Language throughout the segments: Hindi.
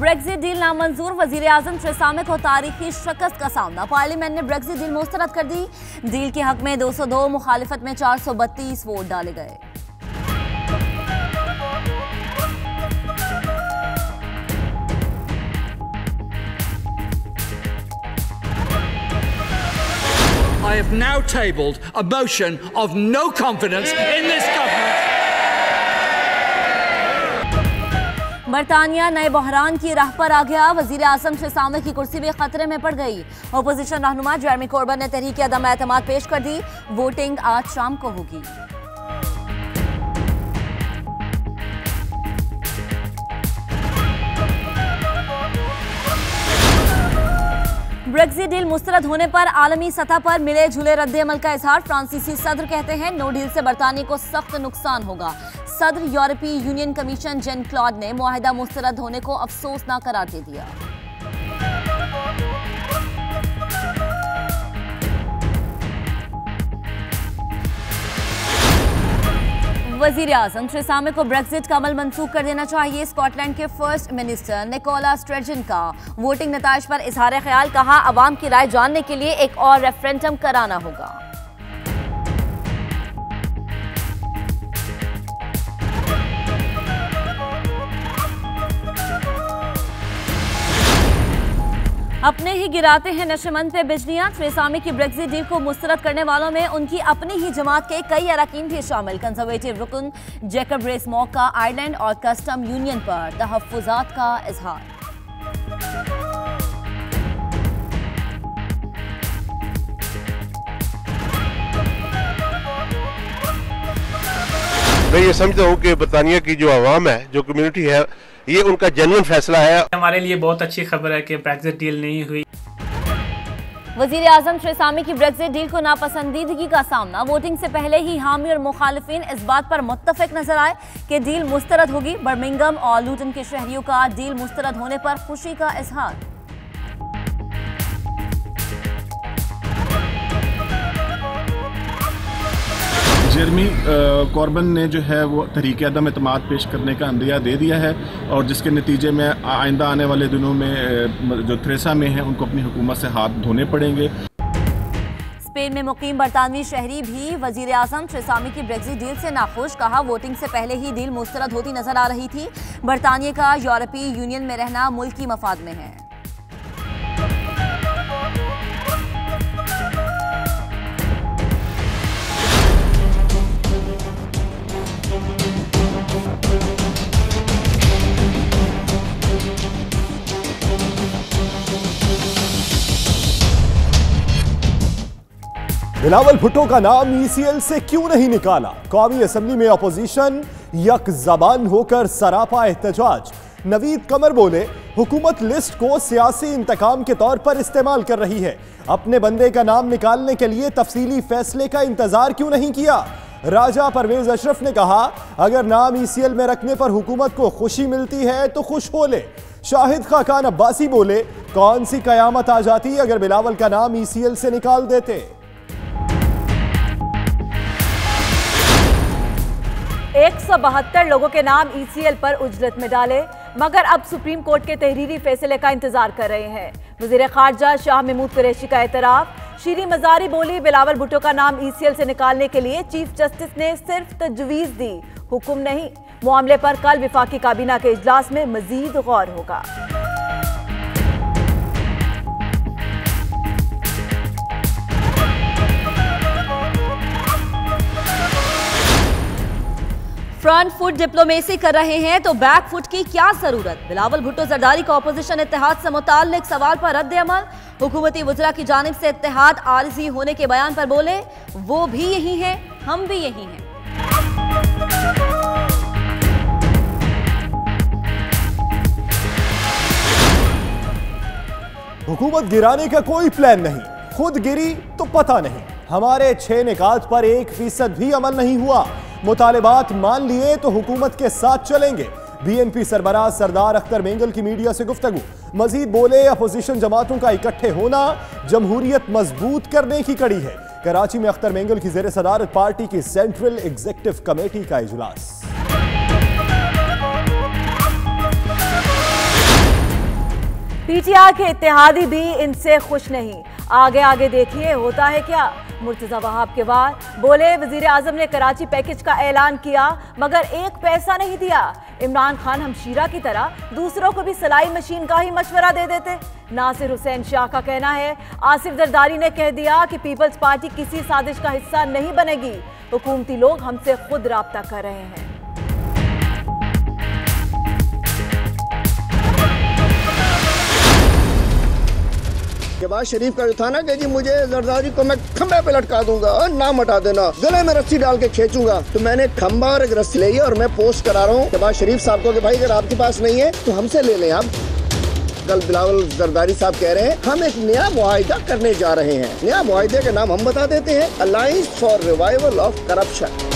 ब्रेक्जिट डील नामंजूर, वजीर आजम थेरेसा मे को तारीखी शिकस्त का सामना। पार्लियामेंट ने ब्रेक्जिट डील मुस्तरद कर दी। डील के हक में 202, मुखालिफत में 432 वोट डाले गए। I have now tabled a motion of no confidence in this government. बरतानिया नए बहरान की राह पर आ गया। वजीर आजम थेरेसा मे की कुर्सी भी खतरे में पड़ गई। अपोजिशन रहनुमा जेरेमी कोर्बन ने तहरीक अदम एतमाद पेश कर दी। वोटिंग आज शाम को होगी। ब्रेक्जिट डील मुस्तरद होने पर आलमी सतह पर मिले जुले रद्द-ए-अमल का इजहार। फ्रांसीसी सदर कहते हैं नो डील से बरतानिया को सख्त नुकसान होगा। सदर यूरोपीय यूनियन कमीशन जेन क्लॉड ने मुआहिदा मुस्तरद होने को अफसोसनाक करार दे दिया। वजीर आजम थेरेसा मे को ब्रेक्जिट का अमल मंसूख कर देना चाहिए। स्कॉटलैंड के फर्स्ट मिनिस्टर निकोला स्टर्जन का वोटिंग नताइज पर इजहार ख्याल। कहा अवाम की राय जानने के लिए एक और रेफरेंडम कराना होगा। अपने ही गिराते हैं नशेमंद पे बिजलियां। थेरेसा मे की ब्रेक्जिट डील को मुस्तरद करने वालों में उनकी अपनी ही जमात के कई अरकान भी शामिल। कंजर्वेटिव रुकन जैकब रेस-मॉक का आयरलैंड और कस्टम यूनियन पर तहफ्फुजात का इजहार। मैं ये समझता हूँ कि बरतानिया की जो आवाम है, जो कम्युनिटी है, ये उनका जेन्युइन फैसला है। हमारे लिए बहुत अच्छी खबर है कि ब्रेक्जिट डील नहीं हुई। वजीर आजम थेरेसा मे की ब्रेक्जिट डील को नापसंदीदगी का सामना। वोटिंग से पहले ही हामी और मुखालिफिन इस बात पर मुत्तफिक नजर आए कि डील मुस्तरद होगी। बर्मिंघम और लूटन के शहरियों का डील मुस्तरद होने पर खुशी का इजहार। जेरेमी कॉर्बन ने जो है वो तहरीक अदम एतमाद पेश करने का अंदिया दे दिया है और जिसके नतीजे में आइंदा आने वाले दिनों में जो थेरेसा में हैं उनको अपनी हुकूमत से हाथ धोने पड़ेंगे। स्पेन में मुकीम बरतानवी शहरी भी वजीर आजम थेरेसा मे की ब्रेक्जिट डील से नाखुश। कहा वोटिंग से पहले ही डील मुस्तरद होती नजर आ रही थी। बरतानिया का यूरोपीय यूनियन में रहना मुल्क की मफाद में है। बिलावल भुट्टो का नाम ECL से क्यों नहीं निकाला? कौमी असेंबली में अपोजिशन यक ज़बान होकर सरापा एहतजाज। नवीद कमर बोले हुकूमत लिस्ट को सियासी इंतकाम के तौर पर इस्तेमाल कर रही है। अपने बंदे का नाम निकालने के लिए तफसीली फैसले का इंतजार क्यों नहीं किया? राजा परवेज अशरफ ने कहा अगर नाम ECL में रखने पर हुकूमत को खुशी मिलती है तो खुश हो ले। शाहिद खाकान अब्बासी बोले कौन सी कयामत आ जाती अगर बिलावल का नाम ECL से निकाल देते। 172 लोगों के नाम ECL पर उजरत में डाले, मगर अब सुप्रीम कोर्ट के तहरीरी फैसले का इंतजार कर रहे हैं। वजीर खारजा शाह महमूद कुरैशी का एतराफ। शीरी मजारी बोली बिलावल भुट्टो का नाम ECL से निकालने के लिए चीफ जस्टिस ने सिर्फ तजवीज दी, हुक्म नहीं। मामले पर कल विफाकी काबीना के इजलास में मजीद गौर होगा। फ्रंट फुट डिप्लोमेसी कर रहे हैं तो बैक फुट की क्या जरूरत? बिलावल भुट्टो जरदारी का ऑपोजिशन इत्तेहाद से मुताल्लिक सवाल पर रद्द-ए-अमल। हुकूमती वज़रा की जानिब से इत्तेहाद आरजी होने के बयान पर बोले वो भी यही है, हम भी यही हैं। हुकूमत गिराने का कोई प्लान नहीं, खुद गिरी तो पता नहीं। हमारे 6 निकात पर 1% भी अमल नहीं हुआ। मुतालिबात मान लिए तो हुकूमत के साथ चलेंगे। BNP सरबराह सरदार अख्तर मेंगल की मीडिया से गुफ्तगू। मजीद बोले अपोजिशन जमातों का इकट्ठे होना जमहूरियत मजबूत करने की कड़ी है। कराची में अख्तर मेंगल की ज़ेर सदारत पार्टी की सेंट्रल एग्जीक्यूटिव कमेटी का इजलास। पीटीआई के इत्तेहादी भी इनसे खुश नहीं। आगे आगे देखिए होता है क्या। मुर्तजा वहाब के बाद बोले, वजीर आजम ने कराची पैकेज का ऐलान किया मगर एक पैसा नहीं दिया। इमरान खान हमशीरा की तरह दूसरों को भी सिलाई मशीन का ही मशवरा दे देते। नासिर हुसैन शाह का कहना है, आसिफ जरदारी ने कह दिया कि पीपल्स पार्टी किसी साजिश का हिस्सा नहीं बनेगी। हुकूमती लोग हमसे खुद राब्ता कर रहे हैं। शहबाज शरीफ का जो था ना कि जी मुझे जरदारी को मैं खंबे पे लटका दूंगा और नाम हटा देना, गले में रस्सी डाल के खींचूंगा, तो मैंने खंबा और एक रस्सी ली और मैं पोस्ट करा रहा हूँ शहबाज शरीफ साहब को कि भाई अगर आपके पास नहीं है तो हमसे ले लें आप। कल बिलावल जरदारी साहब कह रहे हैं हम एक नया मुआहिदा करने जा रहे हैं। नया मुआहिदे का नाम हम बता देते हैं, alliance for revival of corruption.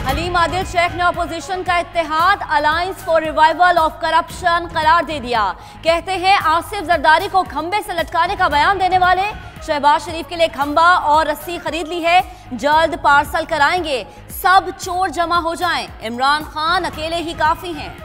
Haleem Adil Sheikh ने अपोजिशन का इत्तेहाद alliance for revival of corruption करार दे दिया। कहते हैं आसिफ जरदारी को खंबे से लटकाने का बयान देने वाले शहबाज शरीफ के लिए खंबा और रस्सी खरीद ली है, जल्द पार्सल कराएंगे। सब चोर जमा हो जाएं, इमरान खान अकेले ही काफी हैं।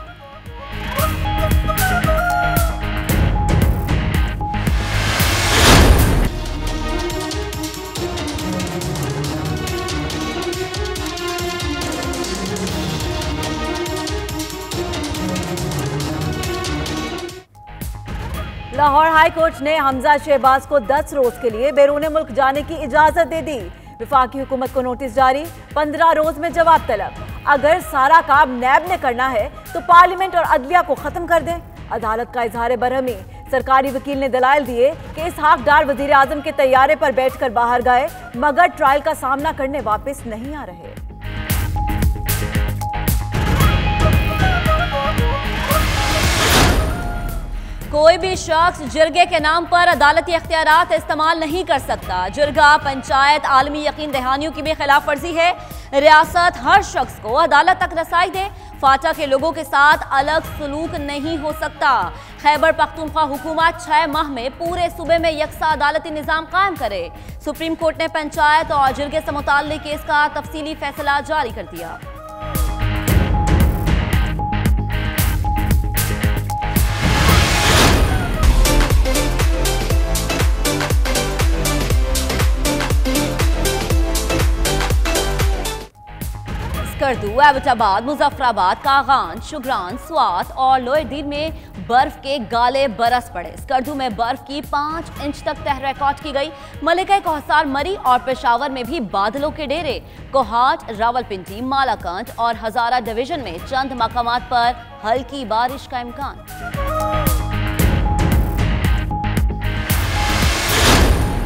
लाहौर हाई कोर्ट ने हमजा शहबाज को 10 रोज के लिए बैरून मुल्क जाने की इजाजत दे दी। विफाकी हुकूमत को नोटिस जारी, 15 रोज में जवाब तलब। अगर सारा काम नैब ने करना है तो पार्लियामेंट और अदलिया को खत्म कर दें। अदालत का इजहार बरहमी। सरकारी वकील ने दलाइल दिए कि इसहाक डार वजीर आजम के तैयारे पर बैठकर बाहर गए मगर ट्रायल का सामना करने वापस नहीं आ रहे। कोई भी शख्स जिरगे के नाम पर अदालती इख्तियारात इस्तेमाल नहीं कर सकता। जिरगा, पंचायत, आलमी यकीन दहानियों की भी खिलाफ वर्जी है। रियासत हर शख्स को अदालत तक रसाई दे। फाटा के लोगों के साथ अलग सलूक नहीं हो सकता। खैबर पख्तूनख्वा हुकूमत 6 माह में पूरे सूबे में यकसा अदालती निज़ाम कायम करे। सुप्रीम कोर्ट ने पंचायत और जिरगे से मुताल्लिक केस का तफसीली फैसला जारी कर दिया। स्कर्दू, एबटाबाद, मुजफ्फराबाद, कागान, शुगरान, स्वात और लोहरदीन में बर्फ के गाले बरस पड़े। स्कर्दू में बर्फ की 5 इंच तक तह रिकॉर्ड की गई। मलिका कोहसार, मरी और पेशावर में भी बादलों के डेरे। कोहाट, रावलपिंडी, मालाकंड और हजारा डिवीजन में चंद मकामात पर हल्की बारिश का इम्कान।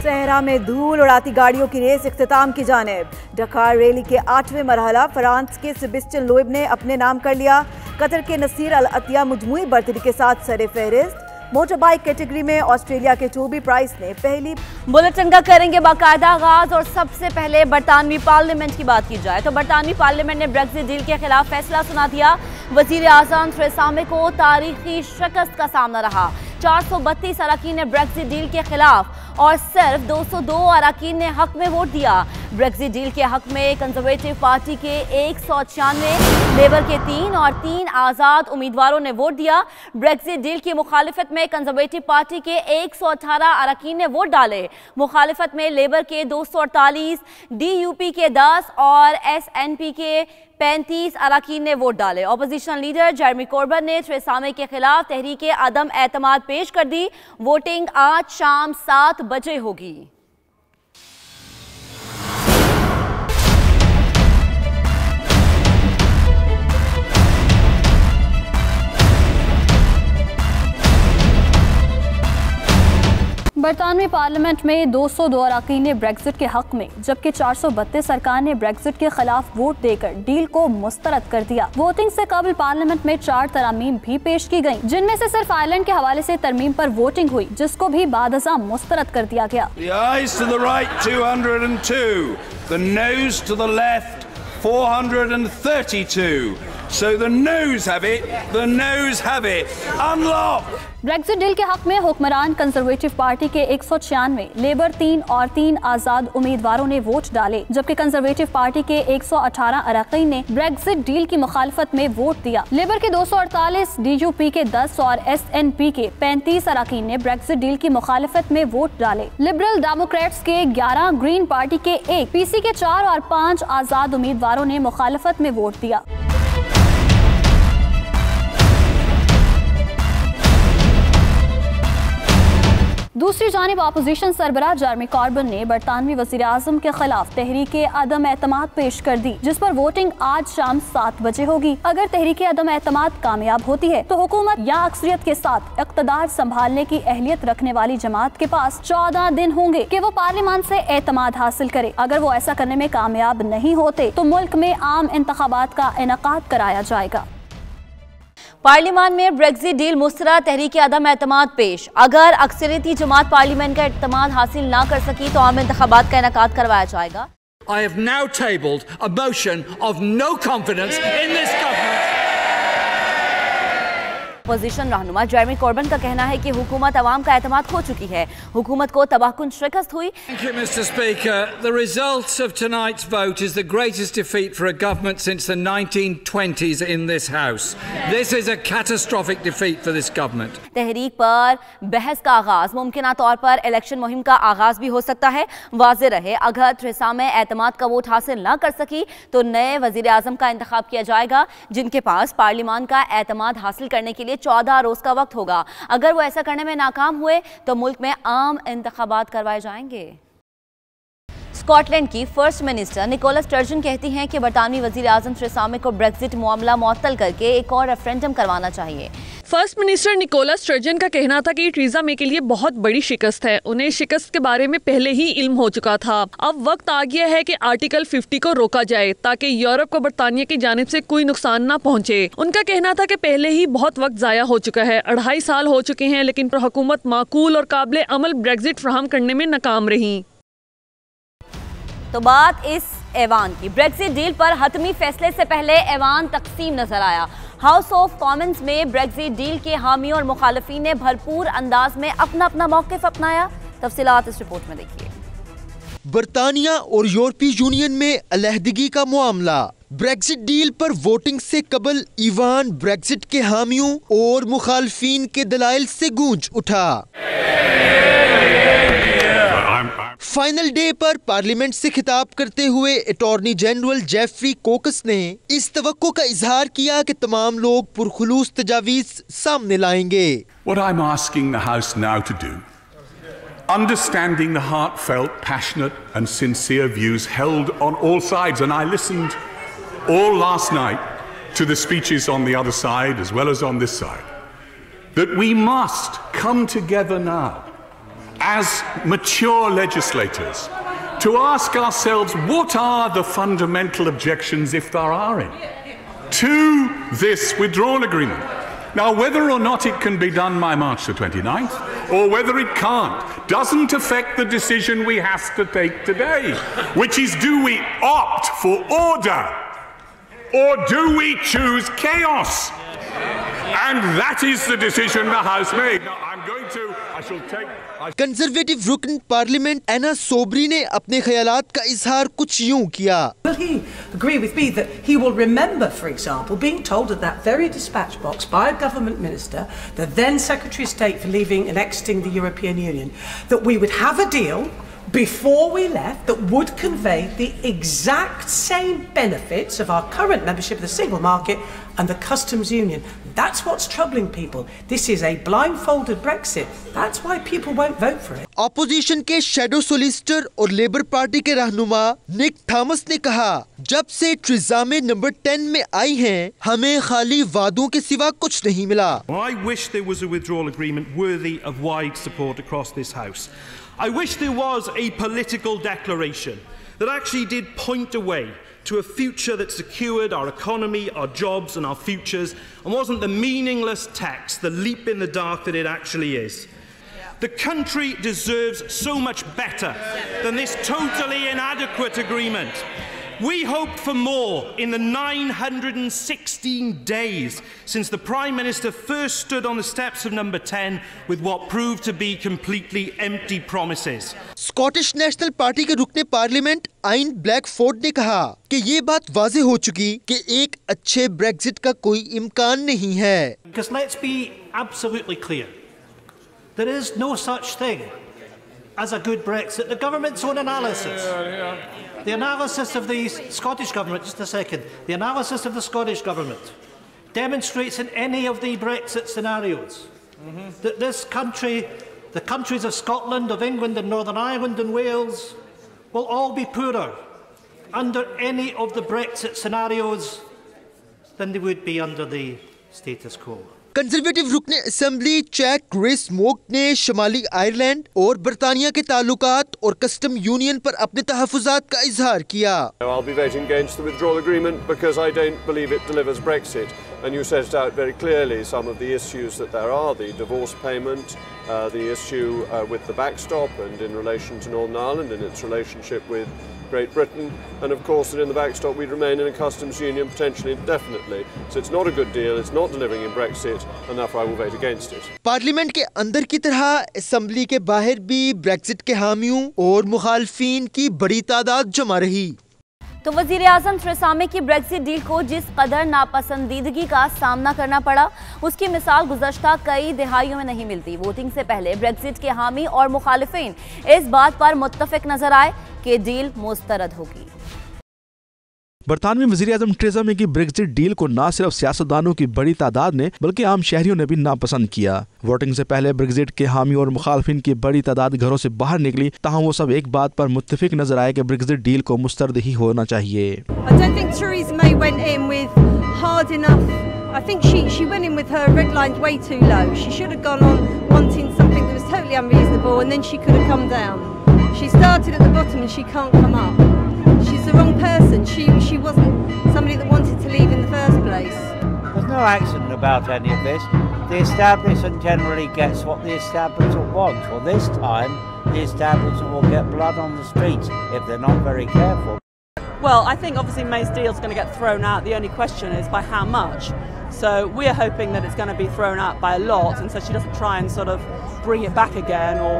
सहरा में धूल उड़ाती गाड़ियों की रेस इख्तिताम की जानिब। डकार रैली के 8वें मरहला फ्रांस के सेबेस्टियन लोएब ने अपने नाम कर लिया। कतर के नसीर अल अतिया मजमूई बर्तरी के साथ सरे फहरिस्त। मोटर बाइक कैटेगरी में ऑस्ट्रेलिया के टोबी प्राइस ने पहली। बुलेटिन का करेंगे बाकायदा आगाज और सबसे पहले बरतानवी पार्लियामेंट की बात की जाए तो बरतानवी पार्लियामेंट ने ब्रेक्जिट डील के खिलाफ फैसला सुना दिया। वजीर आजम थेरेसा मे को तारीखी शिकस्त का सामना रहा। 432 अरकान ने ब्रेक्जिट डील के खिलाफ और सिर्फ 202 अरकान ने हक में वोट दिया। ब्रेक्जिट डील के हक में कंजर्वेटिव पार्टी के 196, लेबर के 3 और 3 आज़ाद उम्मीदवारों ने वोट दिया। ब्रेक्जिट डील की मुखालिफत में कंजर्वेटिव पार्टी के 118 अरकान ने वोट डाले। मुखालिफत में लेबर के 248, DUP के 10 और SNP के 35 अरकान ने वोट डाले। अपोजिशन लीडर जेरेमी कॉर्बन ने थेरेसा मे के खिलाफ तहरीके अदम एतमाद पेश कर दी। वोटिंग आज शाम 7 बजे होगी। बरतानवी पार्लियामेंट में 202 अरकान ने ब्रेक्जिट के हक में जबकि 432 अरकान ने ब्रेक्जिट के खिलाफ वोट देकर डील को मुस्तरद कर दिया। वोटिंग से कबल पार्लियामेंट में 4 तरमीम भी पेश की गयी, जिनमें से सिर्फ आयरलैंड के हवाले से तरमीम पर वोटिंग हुई, जिसको भी बादअज़ां मुस्तरद कर दिया गया। The ayes to the right 202, the noes to the left 432. So the noes have it, the noes have it. Unlock! Brexit deal के हक में हुक्मरान कंजर्वेटिव पार्टी के 196, लेबर 3 और 3 आजाद उम्मीदवारों ने वोट डाले, जबकि कंजर्वेटिव पार्टी के 118 अरकान ने ब्रेक्जिट डील की मुखालफत में वोट दिया। लेबर के 248, DUP के 10 और SNP के 35 अरकान ने ब्रेक्जिट डील की मुखालफत में वोट डाले। लिबरल डेमोक्रेट्स के 11, ग्रीन पार्टी के 1, PC के 4 और 5 आजाद उम्मीदवारों ने मुखालफत में वोट दिया। दूसरी जानिब अपोजिशन सरबराह जेरेमी कॉर्बन ने बरतानवी वज़ीर आज़म के खिलाफ तहरीके अदम एतमाद पेश कर दी, जिस पर वोटिंग आज शाम 7 बजे होगी। अगर तहरीके अदम एतमाद कामयाब होती है तो हुकूमत या अक्सरियत के साथ इक़्तिदार संभालने की अहलियत रखने वाली जमात के पास 14 दिन होंगे कि वो पार्लियामान से एतमाद हासिल करे। अगर वो ऐसा करने में कामयाब नहीं होते तो मुल्क में आम इंतखाबात का इनेकाद कराया जाएगा। पार्लियामान में ब्रेक्जिट डील मुस्तरद, तहरीके अदम एतमाद पेश। अगर अक्सरियती जमात पार्लियामेंट का एतमाद हासिल ना कर सकी तो आम इंतखाबात का इनेकाद करवाया जाएगा। I have now tabled a motion of no confidence in this government. Opposition रहनुमा जेरेमी कॉर्बन का कहना है कि हुकूमत अवाम का एतमाद खो चुकी है, हुकूमत को तबाहकुन शिकस्त हुई। Thank you, Mr. Speaker. The result of tonight's vote is the greatest defeat for a government since the 1920s in this House. This is a catastrophic defeat for this government. तहरीक पर बहस का आगाज, मुमकिन तौर पर इलेक्शन मुहिम का आगाज भी हो सकता है। वाज़ेह रहे, अगर थ्रेसा में एतमाद का वोट हासिल न कर सकी तो नए वजीर आजम का इंतखाब किया जाएगा, जिनके पास पार्लियामान का एतमाद हासिल करने के लिए 14 रोज का वक्त होगा। अगर वो ऐसा करने में नाकाम हुए तो मुल्क में आम इंतखाबात करवाए जाएंगे। स्कॉटलैंड की फर्स्ट मिनिस्टर निकोला स्टर्जन कहती हैं कि बरतानवी वजीर आजम थेरेसा मे को ब्रेक्जिट मामला मुअत्तल करके एक और रेफरेंडम करवाना चाहिए। फर्स्ट मिनिस्टर निकोला स्टर्जन का कहना था कि थेरेसा मे के लिए बहुत बड़ी शिकस्त है, उन्हें शिकस्त के बारे में पहले ही इल्म हो चुका था। अब वक्त आ गया है कि आर्टिकल 50 को रोका जाए ताकि यूरोप को बरतानिया की जानिब से कोई नुकसान न पहुंचे। उनका कहना था कि पहले ही बहुत वक्त जाया हो चुका है, 2.5 साल हो चुके हैं, लेकिन हुकूमत माकूल और काबिल अमल ब्रेक्जिट फराहम करने में नाकाम रही। तो बात इस ऐवान की, ब्रेक्जिट डील पर हतमी फैसले से पहले ऐवान तकसीम नजर आया। हाउस ऑफ कॉमन्स में ब्रेक्जिट डील के हामियों और मुखालिफिन ने भरपूर अंदाज में अपना अपना मौक़िफ़ अपनाया। तफसीलात इस रिपोर्ट में देखिए। बरतानिया और यूरोपीय यूनियन में अलहदगी का मामला। ब्रेक्जिट डील पर वोटिंग से कबल ईवान ब्रेक्जिट के हामियों और मुखालिफिन के दलाइल से गूंज उठा। फाइनल डे पर पार्लियामेंट से खिताब करते हुए अटॉर्नी जनरल जेफरी कोकस ने इस तवक्को का इजहार किया कि तमाम लोग पुरखुलूस तजावीज़ सामने लाएंगे। What I'm asking the House now to do, understanding the heartfelt, passionate and sincere views held on all sides, and I listened all last night to the speeches on the other side as well as on this side, that we must come together now as mature legislators to ask ourselves what are the fundamental objections, if there are any, to this withdrawal agreement. Now, whether or not it can be done by March the 29th or whether it can't doesn't affect the decision we have to take today, which is, do we opt for order or do we choose chaos? And that is the decision the House made. Now, I shall take... conservative रुकन पार्लियामेंट एना सोबरी ने अपने ख्यालात का इजहार कुछ यूं किया। Will he agree with me that he will remember, for example, being told at that very dispatch box by a government minister, the then Secretary of State for leaving and exiting the European Union, that we would have a deal before we left that would convey the exact same benefits of our current membership of the single market and the customs union. That's what's troubling people. This is a blindfolded Brexit. That's why people won't vote for it. Opposition के शेडो सोलिसिटर और लेबर पार्टी के रहनुमा निक थॉमस ने कहा, जब से थेरेसा मे नंबर 10 में आई हैं, हमें खाली वादों के सिवा कुछ नहीं मिला। I wish there was a withdrawal agreement worthy of wide support across this House. I wish there was a political declaration that actually did point a way to a future that secured our economy, our jobs and our futures, and wasn't the meaningless text, the leap in the dark that it actually is. The country deserves so much better than this totally inadequate agreement. We hoped for more in the 916 days since the Prime Minister first stood on the steps of Number 10 with what proved to be completely empty promises. Scottish national party के रुकने पार्लियामेंट आइन ब्लैकफोर्ड ने कहा कि ये बात वाज़ेह हो चुकी कि एक अच्छे ब्रेक्जिट का कोई इम्कान नहीं है। Because let's be absolutely clear, there is no such thing as a good Brexit. The government's own analysis, the analysis of the Scottish government, just a second, the analysis of the Scottish government demonstrates in any of the Brexit scenarios that this country, the countries of Scotland, of England and Northern Ireland and Wales will all be poorer under any of the Brexit scenarios than they would be under the status quo. Conservative रुकने असेंबली चैक क्रिस मोक ने शमाली आयरलैंड और बरतानिया के ताल्लुकात और कस्टम यूनियन पर अपने तहफ़्फ़ुज़ात का इजहार किया। I'll be voting against the withdrawal agreement because I don't believe it delivers Brexit. And you set out very clearly some of the issues that there are, the divorce payment, the issue with the backstop and in relation to Northern Ireland and its relationship with Great Britain, and of course that in the backstop we'd remain in a customs union potentially indefinitely. So it's not a good deal, it's not delivering in Brexit, and therefore I will vote against it. Parliament के अंदर की तरह असेंबली के बाहर भी ब्रेक्जिट के हामियों और मुखालफीन की बड़ी तादाद जमा रही। तो वजीर आजम थेरेसा मे की ब्रेक्जिट डील को जिस कदर नापसंदीदगी का सामना करना पड़ा, उसकी मिसाल गुज़श्ता कई दिहाइयों में नहीं मिलती। वोटिंग से पहले ब्रेक्जिट के हामी और मुखालिफिन इस बात पर मुत्तफिक नजर आए कि डील मुस्तरद होगी। बरतानवी वज़ीर-ए-आज़म थेरेसा मे की ब्रेक्जिट डील को न सिर्फ सियासतदानों की बड़ी तादाद ने बल्कि आम शहरियों ने भी नापसंद किया। वोटिंग से पहले ब्रेक्जिट के हामी और मुखालफिन की बड़ी तादाद घरों से बाहर निकली, ताहम वो सब एक बात पर मुत्तफिक नजर आए कि ब्रेक्जिट डील को मुस्तरद ही होना चाहिए। I think she went in with her red lines way too low. She should have gone on wanting something that was totally unreasonable, and then she could have come down. She started at the bottom and she can't come up. She's the wrong person. She wasn't somebody that wanted to leave in the first place. There's no accident about any of this. The establishment generally gets what the establishment wants. Well, this time the establishment will get blood on the streets if they're not very careful. Well, I think obviously May's deal is going to get thrown out. The only question is by how much. So we're hoping that it's going to be thrown out by a lot, and so she doesn't try and sort of bring it back again or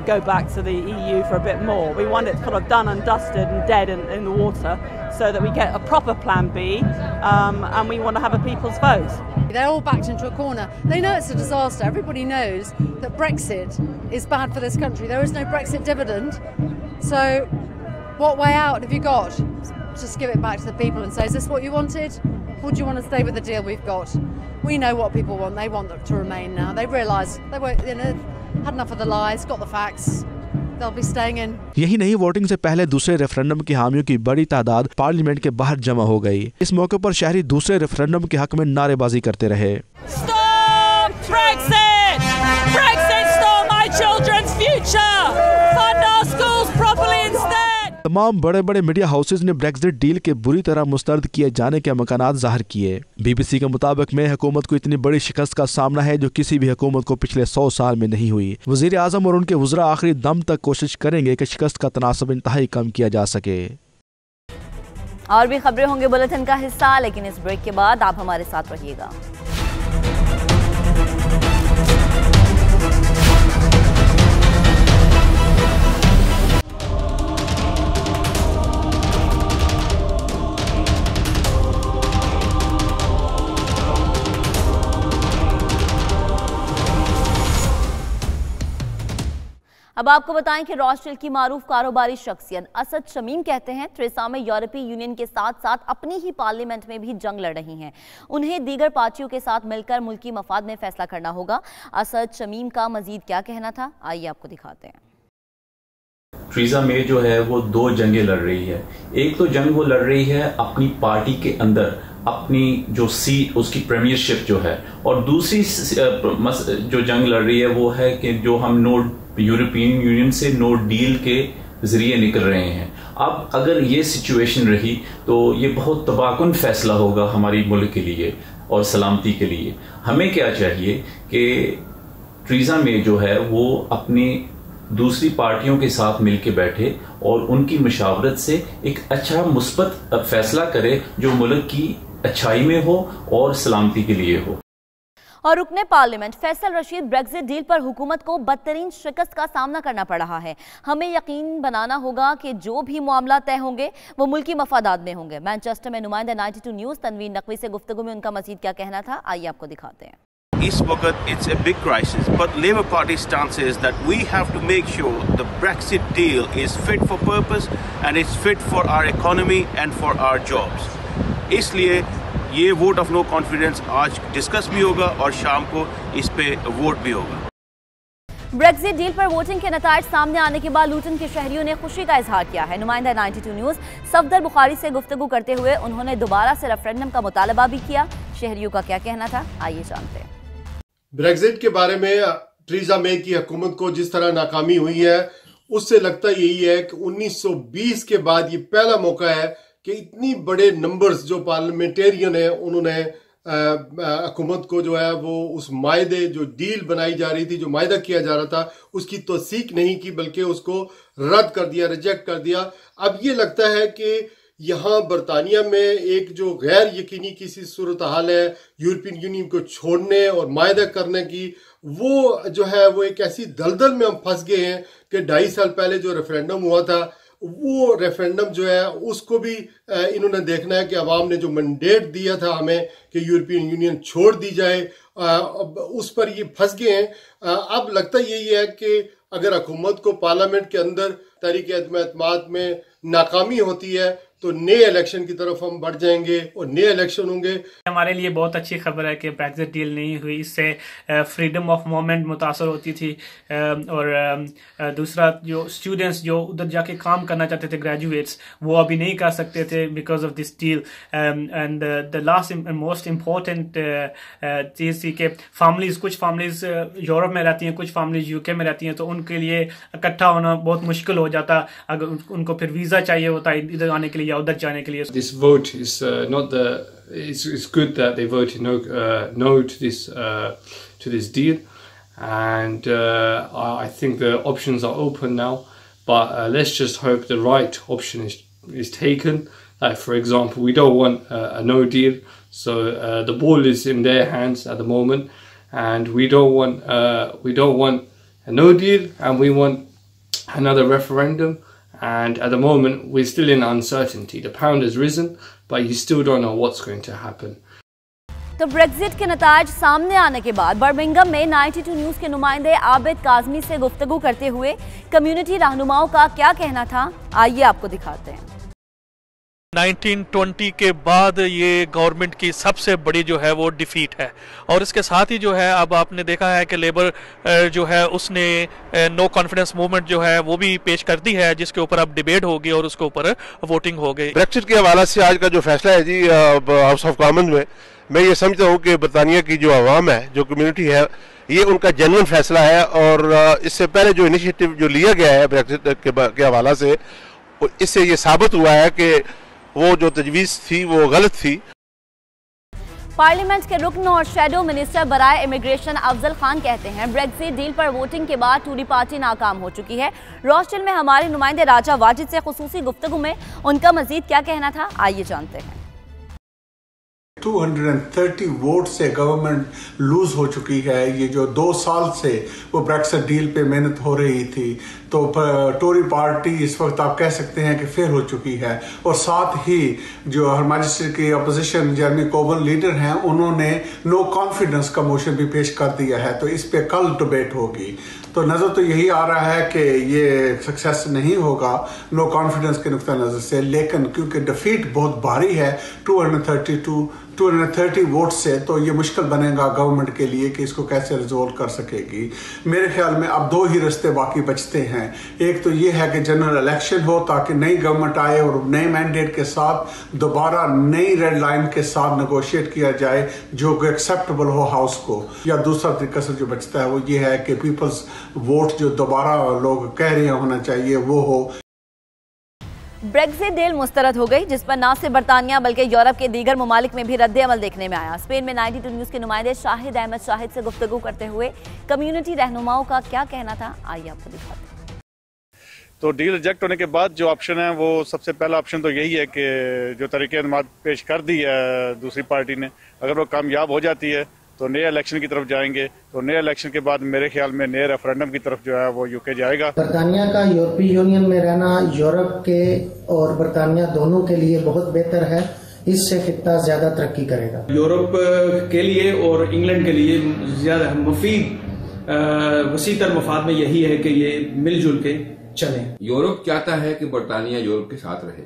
go back to the EU for a bit more. We want it sort of done and dusted and dead in the water so that we get a proper plan B, and we want to have a people's vote. They're all backed into a corner. They know it's a disaster. Everybody knows that Brexit is bad for this country. There is no Brexit dividend. So what way out have you got? Just give it back to the people and say, is this what you wanted? Or do you want to stay with the deal we've got? We know what people want. They want them to remain now. They realise they were, had enough of the lies, got the facts. They'll be staying in. यही नहीं, वोटिंग से पहले दूसरे रेफरेंडम के हामियों की बड़ी तादाद पार्लियामेंट के बाहर जमा हो गई। इस मौके पर शहरी दूसरे रेफरेंडम के हक में नारेबाजी करते रहे। Stop Brexit! Brexit stole my children's future! Fund our schools properly instead! तमाम बड़े बड़े मीडिया हाउसेज ने ब्रेक्जिट डील के बुरी तरह मुस्तरद किए जाने के मकानात जाहिर किए। BBC के मुताबिक में हुकूमत को इतनी बड़ी शिकस्त का सामना है जो किसी भी हुकूमत को पिछले 100 साल में नहीं हुई। वजीर आजम और उनके वज़रा आखिरी दम तक कोशिश करेंगे कि शिकस्त का तनासब इंतहाई कम किया जा सके। और भी खबरें होंगे बुलेटिन का हिस्सा, लेकिन इस ब्रेक के बाद आप हमारे साथ रहिएगा। अब आपको बताएं कि रॉथशिल्ड की मारूफ कारोबारी शख्सियत असद शमीम कहते हैं थेरेसा मे यूरोपीय यूनियन के साथ साथ अपनी ही पार्लियामेंट में भी जंग लड़ रही हैं। उन्हें दीगर पार्टियों के साथ मिलकर मुल्की मफाद में फैसला करना होगा। असद शमीम का मजीद क्या कहना था, आइए आपको दिखाते हैं। थेरेसा मे जो है वो दो जंगें लड़ रही है। एक तो जंग वो लड़ रही है अपनी पार्टी के अंदर, अपनी जो सीट उसकी प्रीमियरशिप जो है, और दूसरी जो जंग लड़ रही है वो है कि जो हम यूरोपियन यूनियन से नो डील के जरिए निकल रहे हैं। अब अगर ये सिचुएशन रही तो ये बहुत तबाहकुन फैसला होगा हमारी मुल्क के लिए और सलामती के लिए। हमें क्या चाहिए कि थेरेसा मे जो है वो अपनी दूसरी पार्टियों के साथ मिलकर बैठे और उनकी मशावरत से एक अच्छा मुस्बत फैसला करे जो मुल्क की अच्छाई में हो और सलामती के लिए हो। और रुकने parliament Faisal Rashid Brexit deal पर हुकूमत को बदतरीन शिकस्त का सामना करना पड़ रहा है। हमें यकीन बनाना होगा कि जो भी मामला तय होंगे वो मुल्की मफादात में होंगे। मैनचेस्टर में नुमाइंदा 92 न्यूज़ तनवीर नकवी से गुफ्तगू में उनका मजीद क्या कहना था, आइए आपको दिखाते हैं। इस वक्त it's a big crisis, but Labour Party stance is that we have to make sure the Brexit deal is fit for purpose and it's fit for our economy and for our jobs. इसलिए ये वोट ऑफ नो कॉन्फिडेंस आज डिस्कस भी होगा और शाम को इस पे वोट भी होगा। ब्रेक्जिट डील पर वोटिंग के नतायज सामने आने के बाद लूटन के शहरियों ने खुशी का इजहार किया है। नुमाइंदा 92 न्यूज़ सफदर बुखारी से गुफ्तगू करते हुए उन्होंने दोबारा से रेफरेंडम का मुतालबा भी किया। शहरियों का क्या कहना था, आइए जानते हैं। ब्रेक्जिट के बारे में टेरेसा मे की हुकूमत को जिस तरह नाकामी हुई है उससे लगता यही है कि 1920 के बाद ये पहला मौका है कि इतनी बड़े नंबर्स जो पार्लियामेंटेरियन है उन्होंने हुकूमत को जो है वो उस मायदे जो डील बनाई जा रही थी, जो मायदा किया जा रहा था, उसकी तौसीक नहीं की बल्कि उसको रद्द कर दिया, रिजेक्ट कर दिया। अब ये लगता है कि यहाँ बरतानिया में एक जो गैर यकीनी किसी सूरत हाल है यूरोपियन यूनियन को छोड़ने और मायदा करने की, वो जो है वो एक ऐसी दलदल में हम फंस गए हैं कि 2.5 साल पहले जो रेफरेंडम हुआ था वो रेफरेंडम जो है उसको भी इन्होंने देखना है कि अवाम ने जो मैंडेट दिया था हमें कि यूरोपियन यूनियन छोड़ दी जाए, उस पर ये फंस गए हैं। अब लगता यही है कि अगर हुकूमत को पार्लियामेंट के अंदर तहरीक एतमाद में नाकामी होती है तो नए इलेक्शन की तरफ हम बढ़ जाएंगे और नए इलेक्शन होंगे। हमारे लिए बहुत अच्छी खबर है कि ब्रेक्जिट डील नहीं हुई, इससे फ्रीडम ऑफ मूवमेंट मुतासर होती थी और दूसरा जो स्टूडेंट्स जो उधर जाके काम करना चाहते थे, ग्रेजुएट्स, वो अभी नहीं कर सकते थे because of this deal. And the last most important चीज़ थी कि फैमिलीज, कुछ फैमिलीज यूरोप में रहती हैं, कुछ फैमिलीज यूके में रहती हैं, तो उनके लिए इकट्ठा होना बहुत मुश्किल हो जाता अगर उनको फिर वीज़ा चाहिए होता इधर आने के लिए। This vote is not the. It's good that they voted no to this deal, and I think the options are open now. But let's just hope the right option is taken. Like for example, we don't want a no deal, so the ball is in their hands at the moment, and we don't want a no deal, and we want another referendum. And at the moment, we're still in uncertainty. The pound has risen, but you still don't know what's going to happen. तो ब्रेक्जिट के नतायज सामने आने के बाद बर्मिंघम में 92 न्यूज़ के नुमाइंदे आबिद काज़मी से गुफ्तगू करते हुए कम्युनिटी रहनुमाओं का क्या कहना था, आइए आपको दिखाते हैं। 1920 के बाद ये गवर्नमेंट की सबसे बड़ी जो है वो डिफीट है और इसके साथ ही जो है अब आपने देखा है कि लेबर जो है उसने नो कॉन्फिडेंस मूवमेंट जो है वो भी पेश कर दी है जिसके ऊपर अब डिबेट होगी और उसके ऊपर वोटिंग हो गई। ब्रेक्सिट के हवाले से आज का जो फैसला है जी हाउस ऑफ कॉमन्स में, मैं ये समझता हूँ कि बरतानिया की जो आवाम है, जो कम्युनिटी है, ये उनका जेन्युइन फैसला है और इससे पहले जो इनिशिएटिव जो लिया गया है ब्रेक्सिट के हवाले से, इससे ये साबित हुआ है कि वो जो तजवीज़ थी वो गलत थी। पार्लियामेंट के रुकन और शैडो मिनिस्टर बराए इमिग्रेशन अफजल खान कहते हैं ब्रेक्जिट डील पर वोटिंग के बाद टूरी पार्टी नाकाम हो चुकी है। रोस्टल में हमारे नुमाइंदे राजा वाजिद से खुसूसी गुफ्तगू में उनका मजीद क्या कहना था, आइए जानते हैं। 230 वोट से गवर्नमेंट लूज हो चुकी है। ये जो 2 साल से वो ब्रेक्सिट डील पे मेहनत हो रही थी, तो टोरी पार्टी इस वक्त आप कह सकते हैं कि फेल हो चुकी है। और साथ ही जो हर मैजिस्ट्रेट की अपोजिशन जेरेमी कोर्बिन लीडर हैं, उन्होंने नो कॉन्फिडेंस का मोशन भी पेश कर दिया है, तो इस पे कल डिबेट होगी। तो नज़र तो यही आ रहा है कि ये सक्सेस नहीं होगा नो कॉन्फिडेंस के नुक्ता नज़र से, लेकिन क्योंकि डिफीट बहुत भारी है 230 वोट से, तो ये मुश्किल बनेगा गवर्नमेंट के लिए कि इसको कैसे रिजोल्व कर सकेगी। मेरे ख्याल में अब 2 ही रास्ते बाकी बचते हैं। एक तो ये है कि जनरल इलेक्शन हो ताकि नई गवर्नमेंट आए और नए मैंडेट के साथ दोबारा नई रेड लाइन के साथ नेगोशिएट किया जाए जो कि एक्सेप्टेबल हो हाउस को, या दूसरा तरीका से जो बचता है वो ये है कि पीपल्स वोट जो दोबारा लोग कह रहे होना चाहिए वो हो। ब्रेक्जिट डील मुस्तरद हो गई, जिस पर न सिर्फ बरतानिया बल्कि यूरोप के दीगर ममालिक में भी रद्द-ए-अमल देखने में आया। स्पेन में 92 न्यूज़ के नुमाइंदे शाहिद अहमद शाहिद से गुफ्तगू करते हुए कम्युनिटी रहनुमाओं का क्या कहना था, आइए आपको दिखाते हैं। तो डील रिजेक्ट होने के बाद जो ऑप्शन है वो सबसे पहला ऑप्शन तो यही है कि जो तरीके पेश कर दी है दूसरी पार्टी ने, अगर वो कामयाब हो जाती है तो नए इलेक्शन की तरफ जाएंगे। तो नए इलेक्शन के बाद मेरे ख्याल में नए रेफरेंडम की तरफ जो है वो यूके जाएगा। बरतानिया का यूरोपीय यूनियन में रहना यूरोप के और बरतानिया दोनों के लिए बहुत बेहतर है। इससे खित्ता ज्यादा तरक्की करेगा। यूरोप के लिए और इंग्लैंड के लिए ज्यादा मुफीद वसीतर मफाद में यही है कि ये मिलजुल के चले। यूरोप चाहता है कि बरतानिया यूरोप के साथ रहे,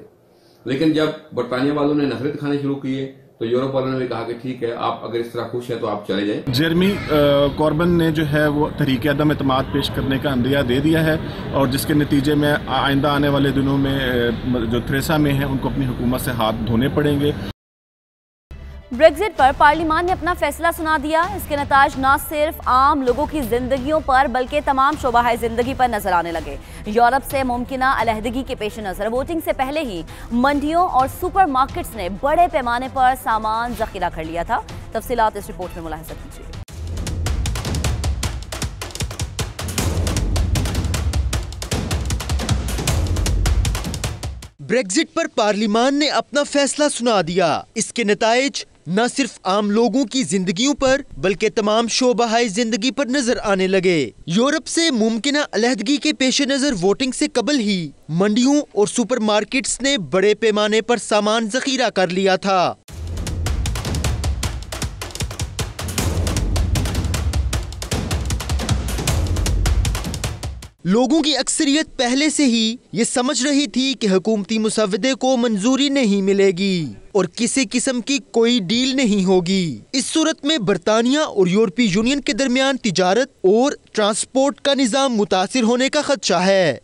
लेकिन जब बरतानिया वालों ने नफरत दिखाने शुरू किए तो यूरोप वालों ने भी कहा कि ठीक है, आप अगर इस तरह खुश हैं तो आप चले जाएं। जेरेमी कॉर्बन ने जो है वो तहरीक अदम एतमाद पेश करने का अंदिया दे दिया है और जिसके नतीजे में आइंदा आने वाले दिनों में जो थ्रेसा में है उनको अपनी हुकूमत से हाथ धोने पड़ेंगे। ब्रेक्जिट पर पार्लियामान ने अपना फैसला सुना दिया। इसके नताज न सिर्फ आम लोगों की जिंदगियों पर बल्कि तमाम शोबाए जिंदगी पर नजर आने लगे। यूरोप से मुमकिना अलहदगी के पेश नजर वोटिंग से पहले ही मंडियों और सुपरमार्केट्स ने बड़े पैमाने पर सामान जखीरा कर लिया था। तफसीलात इस रिपोर्ट में मुलाहिजा कीजिए। ब्रेक्जिट पर पार्लियामान ने अपना फैसला सुना दिया। इसके नताइज न सिर्फ आम लोगों की जिंदगियों पर बल्कि तमाम शोबाए जिंदगी पर नजर आने लगे। यूरोप से मुमकिना अलहदगी के पेश नजर वोटिंग से कबल ही मंडियों और सुपरमार्केट्स ने बड़े पैमाने पर सामान जखीरा कर लिया था। लोगों की अक्सरियत पहले से ही ये समझ रही थी कि हुकूमती मुसव्वदे को मंजूरी नहीं मिलेगी और किसी किस्म की कोई डील नहीं होगी। इस सूरत में बरतानिया और यूरोपीय यूनियन के दरमियान तिजारत और ट्रांसपोर्ट का निज़ाम मुतासिर होने का खदशा है।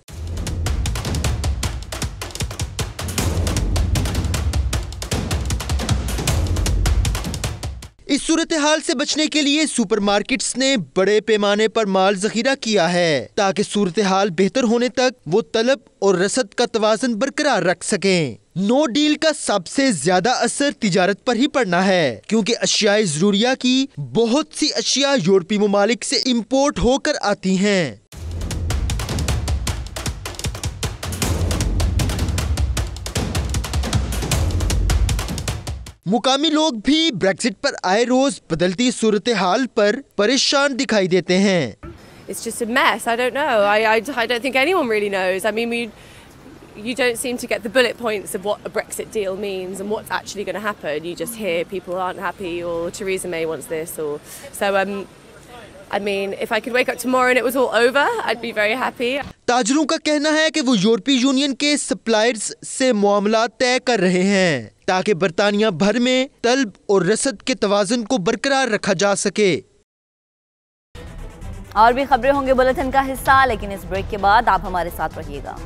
इस सूरत हाल से बचने के लिए सुपरमार्केट्स ने बड़े पैमाने पर माल जखीरा किया है ताकि सूरत हाल बेहतर होने तक वो तलब और रसद का तवाज़ुन बरकरार रख सकें। नो डील का सबसे ज्यादा असर तिजारत पर ही पड़ना है क्योंकि अशियाए जरूरिया की बहुत सी अशिया यूरोपीय ममालिक से इम्पोर्ट होकर आती हैं। मुकामी लोग भी ब्रेक्जिट पर आए रोज बदलती सूरत हाल पर परेशान दिखाई देते हैं। It's just a mess. I don't know. I don't think anyone really knows. I mean, you don't seem to get the bullet points of what a Brexit deal means and what's actually going to happen. You just hear people aren't happy or Theresa May wants this or so. I mean, if I could wake up tomorrow and it was all over, I'd be very happy. ताजरों का कहना है कि वो यूरोपीय यूनियन के सप्लायर्स से मामला तय कर रहे हैं ताकि बरतानिया भर में तलब और रसद के तवाज़ुन को बरकरार रखा जा सके। और भी खबरें होंगे बुलेटिन का हिस्सा, लेकिन इस ब्रेक के बाद आप हमारे साथ रहिएगा।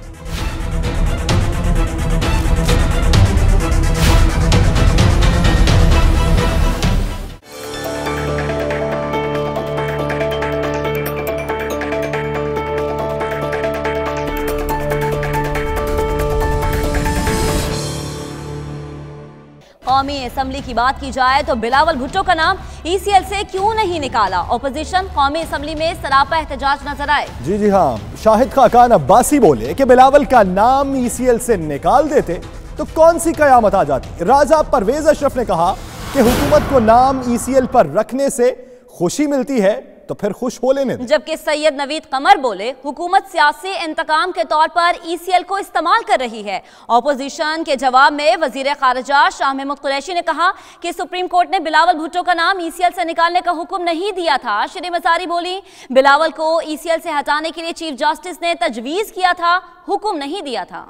कौमी असम्बली की बात की जाए तो बिलावल भुट्टो का नाम ईसीएल से क्यों नहीं निकाला? ऑपोजिशन कौमी असम्बली में सरापा एहतजाज नजर आए। जी हाँ, शाहिद खाकान अब्बासी बोले कि बिलावल का नाम ईसीएल से निकाल देते तो कौन सी कयामत आ जाती। राजा परवेज अशरफ ने कहा कि हुकूमत को नाम ईसीएल पर रखने से खुशी मिलती है तो फिर खुश हो लेने दें। जबकि सैयद नवीद कमर बोले हुकूमत सियासी इंतकाम के तौर पर ईसीएल को इस्तेमाल कर रही है। ऑपोजिशन के जवाब में वजीर खारजा शाह महमूद कुरैशी ने कहा कि सुप्रीम कोर्ट ने बिलावल भुट्टो का नाम ईसीएल से निकालने का हुक्म नहीं दिया था। श्री मजारी बोली बिलावल को ईसीएल से हटाने के लिए चीफ जस्टिस ने तजवीज किया था, हुक्म नहीं दिया था।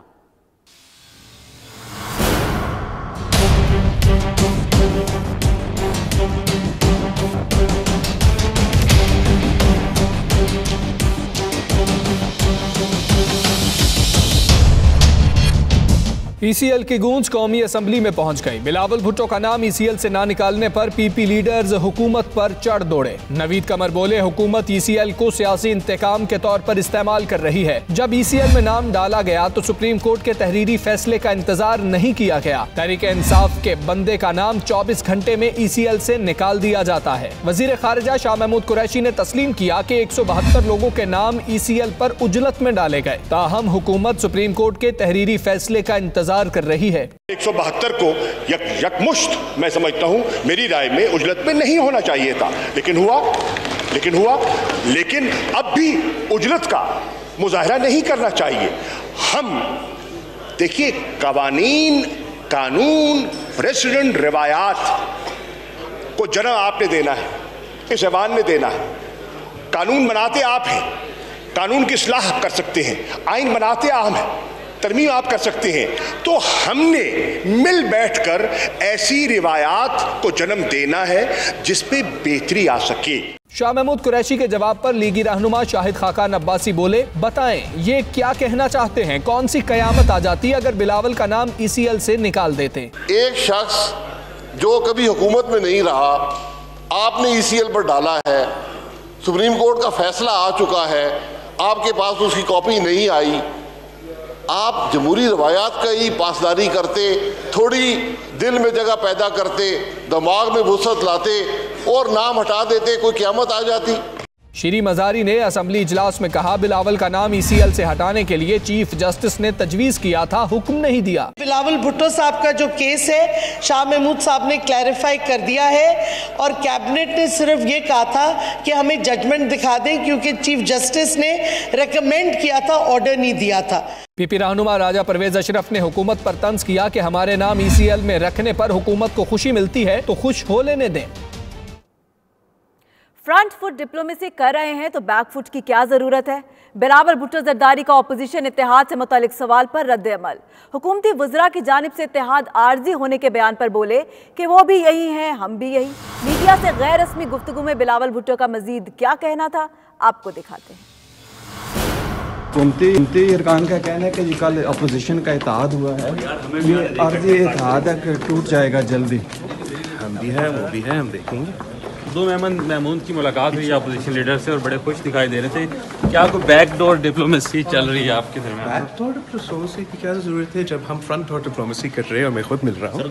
PCL की गूंज कौमी असम्बली में पहुंच गई। बिलावल भुट्टो का नाम ECL से ना निकालने पर PP लीडर्स हुकूमत पर चढ़ दौड़े। नवीद कमर बोले, हुकूमत ECL को सियासी इंतकाम के तौर पर इस्तेमाल कर रही है। जब ECL में नाम डाला गया तो सुप्रीम कोर्ट के तहरीरी फैसले का इंतजार नहीं किया गया। तहरीक इंसाफ के बंदे का नाम 24 घंटे में ECL से निकाल दिया जाता है। वजीर खारिजा शाह महमूद कुरैशी ने तस्लीम किया कि 172 लोगों के नाम ECL पर उजलत में डाले गए। ताहम हुकूमत सुप्रीम कोर्ट के तहरीरी फैसले का इंतजार कर रही है। 172 को यकमुश्त मैं समझता हूँ, मेरी राय में उजलत में नहीं होना चाहिए था, लेकिन हुआ। लेकिन अब भी उजलत का मुजाहरा नहीं करना चाहिए। हम देखिए, कानून, प्रेसिडेंट, रिवायात को जन्म आपने देना है, इस ऐवान ने देना है। कानून बनाते आप हैं, कानून की इस्लाह कर सकते हैं, आइन बनाते आप हैं, तरमीम आप कर सकते हैं। तो हमने मिल बैठकर ऐसी रिवायात को जन्म देना है जिस पे बेहतरी आ सके। शाह महमूद कुरैशी के जवाब पर लीगी रहनुमा शाहिद खाकान अब्बासी बोले, बताएं ये क्या कहना चाहते हैं? कौन सी कयामत आ जाती अगर बिलावल का नाम ECL से निकाल देते? एक शख्स जो कभी हुकूमत में नहीं रहा, आपने ECL पर डाला है, सुप्रीम कोर्ट का फैसला आ चुका है, आपके पास उसकी कॉपी नहीं आई, आप जमहूरी रवायात का ही पासदारी करते, थोड़ी दिल में जगह पैदा करते, दिमाग में वुसअत लाते और नाम हटा देते, कोई क़यामत आ जाती। शीरी मजारी ने असम्बली इजलास में कहा, बिलावल का नाम ECL से हटाने के लिए चीफ जस्टिस ने तजवीज़ किया था, हुक्म नहीं दिया। बिलावल भुट्टो साहब का जो केस है शाह महमूद साहब ने क्लैरिफाई कर दिया है और कैबिनेट ने सिर्फ ये कहा था कि हमें जजमेंट दिखा दें, क्योंकि चीफ जस्टिस ने रेकमेंड किया था, ऑर्डर नहीं दिया था। PP रहनुमा राजा परवेज अशरफ ने हुकूमत पर तंज किया कि हमारे नाम ECL में रखने पर हुकूमत को खुशी मिलती है तो खुश हो लेने दें। फ्रंट फुट डिप्लोमेसी कर रहे हैं तो बैक फुट की क्या जरूरत है? बिलावल भुट्टो जरदारी का ऑपोजिशन इत्तेहाद से मुतालिक सवाल पर रद्द अमल। हुकूमती वज़रा की जानिब से इत्तेहाद आर्जी होने के बयान पर बोले कि वो भी यही हैं, हम भी यही। मीडिया से गैर रस्मी गुफ्तगू में बिलावल भुट्टो का मजीद क्या कहना था, आपको दिखाते हैं। हुकूमती अरकान का कहना है कि कल अपोजिशन का इत्तेहाद हुआ है, ये आर्जी इत्तेहाद है कि टूट जाएगा जल्दी। हम भी हैं, वो भी हैं, हम देखेंगे। दो महमूद की मुलाकात हुई अपोजिशन लीडर से और बड़े खुश दिखाई दे रहे थे। क्या कोई बैकडोर डिप्लोमेसी चल रही है आपके दरमियान? बैकडोर डिप्लोमेसी की क्या ज़रूरत है जब हम फ्रंट डोर डिप्लोमेसी कर रहे हैं और मैं खुद मिल रहा हूँ।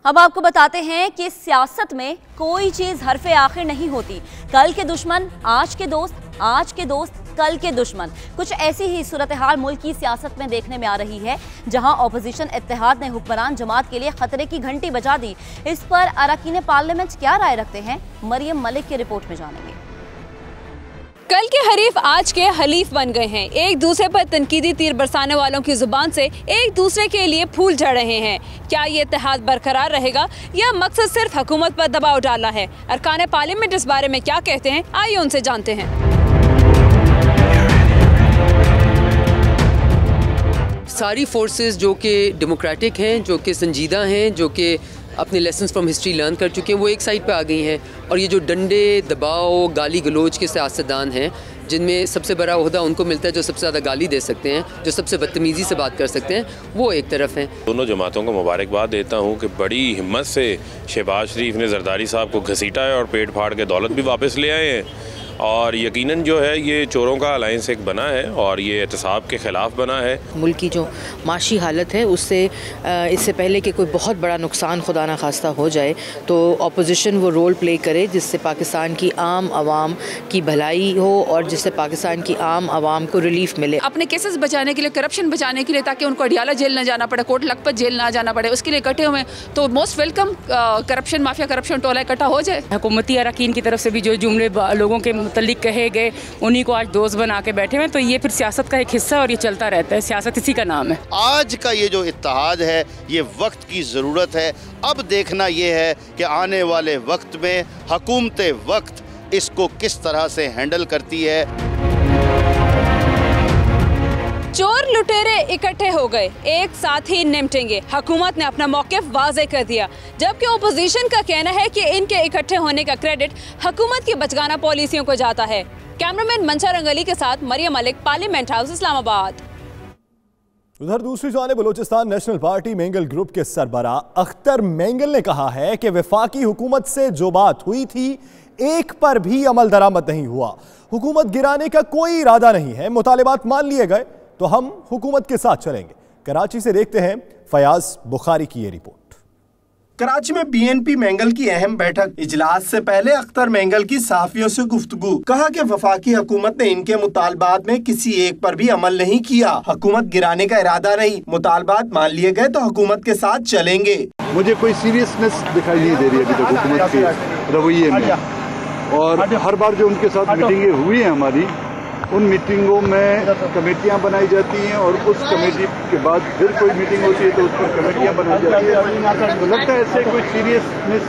अब आपको बताते हैं कि सियासत में कोई चीज हरफे आखिर नहीं होती। कल के दुश्मन आज के दोस्त, आज के दोस्त कल के दुश्मन। कुछ ऐसी ही सूरत हाल मुल्क की सियासत में देखने में आ रही है, जहां ऑपोजिशन इत्तेहाद ने हुक्मरान जमात के लिए खतरे की घंटी बजा दी। इस पर अरकान पार्लियामेंट क्या राय रखते हैं, मरियम मलिक की रिपोर्ट में जानेंगे। कल के हरीफ आज के हलीफ बन गए हैं। एक दूसरे पर तनकीदी तीर बरसाने वालों की जुबान से एक दूसरे के लिए फूल झड़ रहे हैं। क्या ये इत्तेहाद बरकरार रहेगा या मकसद सिर्फ हुकूमत पर दबाव डालना है? अरकान पार्लियामेंट इस बारे में क्या कहते हैं, आइए उनसे जानते हैं। सारी फोर्सेस जो कि डेमोक्रेटिक हैं, जो कि संजीदा हैं, जो कि अपने लेसन्स फ्रॉम हिस्ट्री लर्न कर चुके हैं, वो एक साइड पे आ गई हैं। और ये जो डंडे, दबाव, गाली गलोच के सियासतदान हैं, जिनमें सबसे बड़ा ओहदा उनको मिलता है जो सबसे ज़्यादा गाली दे सकते हैं, जो सबसे बदतमीज़ी से बात कर सकते हैं, वो एक तरफ हैं। दोनों जमातों को मुबारकबाद देता हूँ कि बड़ी हिम्मत से शहबाज शरीफ ने जरदारी साहब को घसीटा है और पेट फाड़ के दौलत भी वापस ले आए हैं। और यकीनन जो है ये चोरों का अलायंस एक बना है और ये एहतसाब के ख़िलाफ़ बना है। मुल्क की जो माशी हालत है उससे इससे पहले कि कोई बहुत बड़ा नुकसान खुदा न खास्ता हो जाए तो अपोजिशन वो रोल प्ले करे जिससे पाकिस्तान की आम आवाम की भलाई हो और जिससे पाकिस्तान की आम आवाम को रिलीफ मिले। अपने केसेस बचाने के लिए, करप्शन बचाने के लिए, ताकि उनको अडियाला जेल न जाना पड़े, कोट लखपत जेल ना जाना पड़े, उसके लिए इकट्ठे हुए। तो most welcome corruption mafia, corruption टोला इकट्ठा हो जाए। हुकूमती अरकान की तरफ से भी जो जुमले लोगों के मुतल्लिक कहे गए उन्हीं को आज दोस्त बना के बैठे हैं। तो ये फिर सियासत का एक हिस्सा और ये चलता रहता है, सियासत इसी का नाम है। आज का ये जो इत्तेहाद है ये वक्त की ज़रूरत है। अब देखना ये है कि आने वाले वक्त में हुकूमत वक्त इसको किस तरह से हैंडल करती है। चोर लुटेरे इकट्ठे हो गए, एक साथ ही निपटेंगे। हुकूमत ने अपना मौक़िफ़ वाज़े कर दिया, जबकि ओपोजिशन का कहना है कि इनके इकट्ठे होने का क्रेडिट हुकूमत की बचगाना पॉलिसियों को जाता है। कैमरामैन मंशा रंगली के साथ मरियम मलिक, पार्लियामेंट हाउस, इस्लामाबाद। उधर दूसरी जानिब Balochistan national party Mengal group के सरबराह अख्तर मेंगल ने कहा है कि वफाकी हुकूमत से जो बात हुई थी एक पर भी अमल दरामद नहीं हुआ। हुकूमत गिराने का कोई इरादा नहीं है, मुतालिबात मान लिए गए तो हम हुकूमत के साथ चलेंगे। कराची से देखते हैं फयाज बुखारी की ये रिपोर्ट। कराची में बीएनपी मेंगल की अहम बैठक। इजलास से पहले अख्तर मेंगल की सहाफियों से गुफ्तगू। कहा कि वफाकी हुकूमत ने इनके मुतालबात में किसी एक पर भी अमल नहीं किया। हुकूमत गिराने का इरादा नहीं, मुतालबात मान लिए गए तो हुकूमत के साथ चलेंगे। मुझे कोई सीरियसनेस दिखाई नहीं दे रही अभी तक हुकूमत के रवैये में, और हर बार जो उनके साथ मीटिंगें हुई हैं हमारी, उन मीटिंगों में कमेटियां बनाई जाती हैं और उस कमेटी के बाद फिर कोई मीटिंग होती है तो उस पर कमेटियां बनाई जाती है। तो लगता है ऐसे कोई सीरियसनेस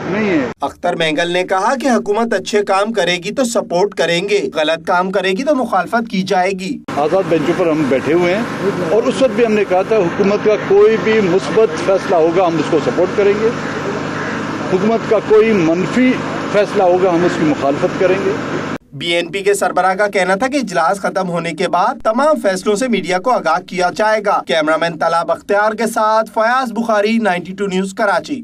नहीं है। अख्तर मेंगल ने कहा कि हुकूमत अच्छे काम करेगी तो सपोर्ट करेंगे, गलत काम करेगी तो मुखालफत की जाएगी। आज़ाद बेंचों पर हम बैठे हुए हैं और उस वक्त भी हमने कहा था हुकूमत का कोई भी मुस्बत फैसला होगा हम उसको सपोर्ट करेंगे, हुकूमत का कोई मनफी फैसला होगा हम उसकी मुखालफत करेंगे। बीएनपी के सरबराह का कहना था कि इजलास खत्म होने के बाद तमाम फैसलों से मीडिया को आगाह किया जाएगा। कैमरामैन तलाब अख्तियार के साथ फयाज बुखारी, 92 न्यूज़ कराची।